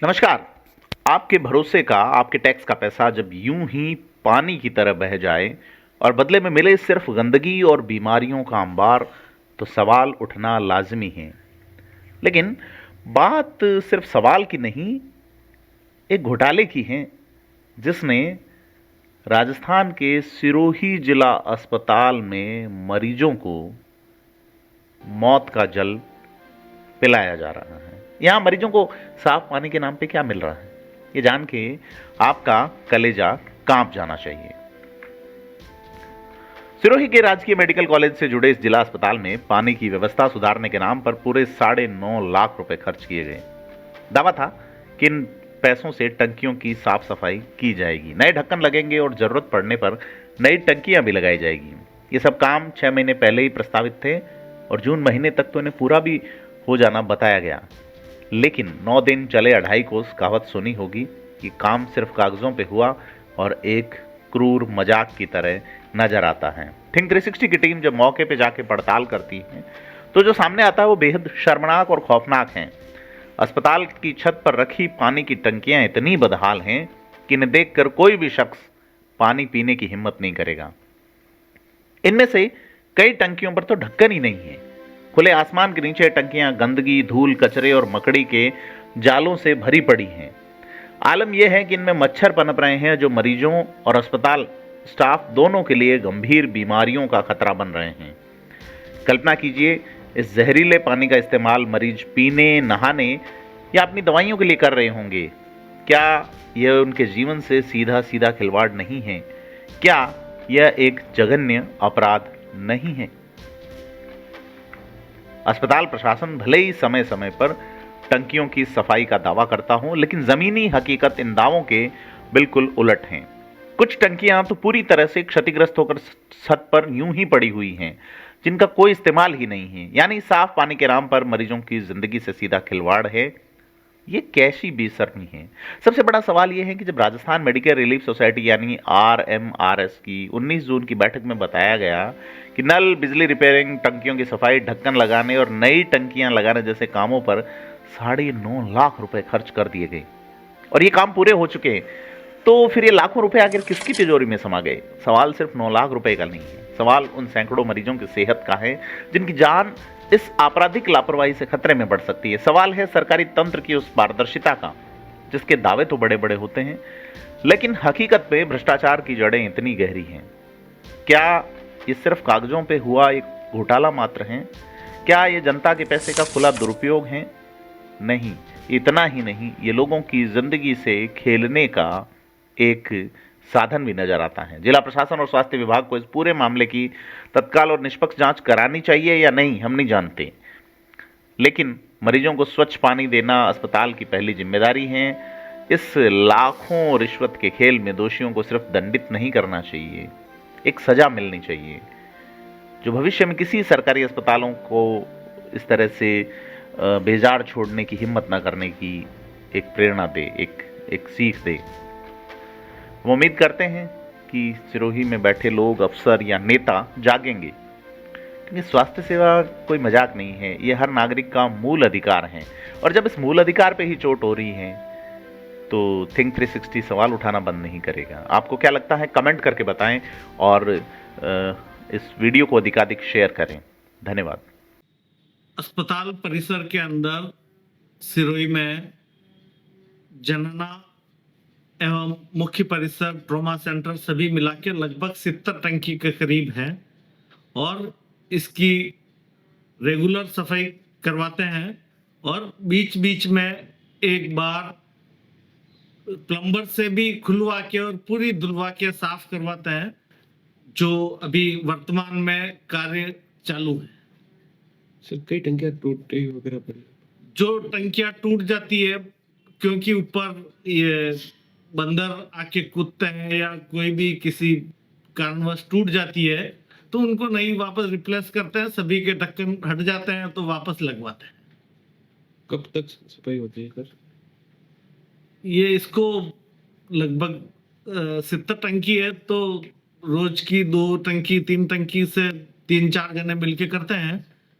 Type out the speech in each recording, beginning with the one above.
नमस्कार। आपके भरोसे का, आपके टैक्स का पैसा जब यूं ही पानी की तरह बह जाए और बदले में मिले सिर्फ गंदगी और बीमारियों का अंबार, तो सवाल उठना लाजमी है। लेकिन बात सिर्फ सवाल की नहीं, एक घोटाले की है जिसने राजस्थान के सिरोही जिला अस्पताल में मरीजों को मौत का जल पिलाया जा रहा है। यहाँ मरीजों को साफ पानी के नाम पे क्या मिल रहा है, ये जान के आपका कलेजा कांप जाना चाहिए। सिरोही के राजकीय मेडिकल कॉलेज से जुड़े इस जिला अस्पताल में पानी की व्यवस्था सुधारने के नाम पर पूरे 9.5 लाख रुपए खर्च किए गए। दावा था कि इन पैसों से टंकियों की साफ सफाई की जाएगी, नए ढक्कन लगेंगे और जरूरत पड़ने पर नई टंकियां भी लगाई जाएगी। ये सब काम 6 महीने पहले ही प्रस्तावित थे और जून महीने तक तो इन्हें पूरा भी हो जाना बताया गया। लेकिन 9 दिन चले 2.5 कोस, कहावत सुनी होगी कि काम सिर्फ कागजों पे हुआ और एक क्रूर मजाक की तरह नजर आता है। थिंक 360 की टीम जब मौके पे जाके पड़ताल करती है तो जो सामने आता है वो बेहद शर्मनाक और खौफनाक है। अस्पताल की छत पर रखी पानी की टंकियां इतनी बदहाल हैं कि इन्हें देखकर कोई भी शख्स पानी पीने की हिम्मत नहीं करेगा। इनमें से कई टंकियों पर तो ढक्कन ही नहीं है। खुले आसमान के नीचे टंकियां गंदगी, धूल, कचरे और मकड़ी के जालों से भरी पड़ी हैं। आलम यह है कि इनमें मच्छर पनप रहे हैं जो मरीजों और अस्पताल स्टाफ दोनों के लिए गंभीर बीमारियों का खतरा बन रहे हैं। कल्पना कीजिए, इस जहरीले पानी का इस्तेमाल मरीज पीने, नहाने या अपनी दवाइयों के लिए कर रहे होंगे। क्या यह उनके जीवन से सीधा सीधा खिलवाड़ नहीं है? क्या यह एक जघन्य अपराध नहीं है? अस्पताल प्रशासन भले ही समय समय पर टंकियों की सफाई का दावा करता हो, लेकिन जमीनी हकीकत इन दावों के बिल्कुल उलट हैं। कुछ टंकियां तो पूरी तरह से क्षतिग्रस्त होकर छत पर यूं ही पड़ी हुई हैं, जिनका कोई इस्तेमाल ही नहीं है। यानी साफ पानी के नाम पर मरीजों की जिंदगी से सीधा खिलवाड़ है। ये कैसी बेशर्मी है। सबसे बड़ा सवाल यह है कि जब राजस्थान मेडिकल रिलीफ सोसाइटी यानी RMRS की 19 जून की बैठक में बताया गया कि नल, बिजली रिपेयरिंग, टंकियों की सफाई, ढक्कन लगाने और नई टंकियां लगाने जैसे कामों पर 9.5 लाख रुपए खर्च कर दिए गए और ये काम पूरे हो चुके हैं, तो फिर ये लाखों रुपए आखिर किसकी तिजोरी में समा गए? सवाल सिर्फ 9 लाख रुपए का नहीं है, सवाल उन सैकड़ों मरीजों की सेहत का है जिनकी जान इस आपराधिक लापरवाही से खतरे में बढ़ सकती है। सवाल है सरकारी तंत्र की उस पारदर्शिता का जिसके दावे तो बड़े बड़े होते हैं, लेकिन हकीकत में भ्रष्टाचार की जड़ें इतनी गहरी हैं। क्या ये सिर्फ कागजों पे हुआ एक घोटाला मात्र है? क्या ये जनता के पैसे का खुला दुरुपयोग है? नहीं, इतना ही नहीं, ये लोगों की जिंदगी से खेलने का एक साधन भी नजर आता है। जिला प्रशासन और स्वास्थ्य विभाग को इस पूरे मामले की तत्काल और निष्पक्ष जांच करानी चाहिए या नहीं, हम नहीं जानते, लेकिन मरीजों को स्वच्छ पानी देना अस्पताल की पहली जिम्मेदारी है। इस लाखों रिश्वत के खेल में दोषियों को सिर्फ दंडित नहीं करना चाहिए, एक सजा मिलनी चाहिए जो भविष्य में किसी सरकारी अस्पतालों को इस तरह से बेजार छोड़ने की हिम्मत न करने की एक प्रेरणा दे, एक सीख दे। हम उम्मीद करते हैं कि सिरोही में बैठे लोग, अफसर या नेता जागेंगे, क्योंकि स्वास्थ्य सेवा कोई मजाक नहीं है, ये हर नागरिक का मूल अधिकार है। और जब इस मूल अधिकार पे ही चोट हो रही है तो थिंक 360 सवाल उठाना बंद नहीं करेगा। आपको क्या लगता है, कमेंट करके बताएं और इस वीडियो को अधिकाधिक शेयर करें। धन्यवाद। अस्पताल परिसर के अंदर सिरोही में जनना एवं मुख्य परिसर, ट्रॉमा सेंटर सभी मिला के लगभग 70 टंकी के करीब है और इसकी रेगुलर सफाई करवाते हैं और बीच बीच में एक बार प्लम्बर से भी खुलवा के और पूरी धुलवा के साफ करवाते हैं, जो अभी वर्तमान में कार्य चालू है। सर, कई टंकियां टूटे वगैरह पड़ी? जो टंकियां टूट जाती है क्योंकि ऊपर ये बंदर आके कूदते हैं या कोई भी किसी कारणवश टूट जाती है तो उनको नहीं वापस रिप्लेस करते हैं, सभी के ढक्कन हट जाते हैं तो वापस लगवाते हैं। कब तक सफाई होती है सर? ये इसको लगभग 70 टंकी है तो रोज की 2 टंकी 3 टंकी से 3-4 जने मिलके करते हैं,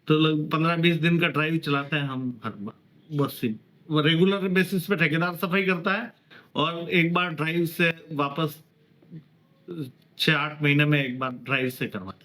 तो लगभग 15-20 दिन का ड्राइव चलाते हैं हम हर बार बस से। रेगुलर बेसिस पे ठेकेदार सफाई करता है और एक बार ड्राइव से वापस 6-8 महीने में एक बार ड्राइव से करवाता है।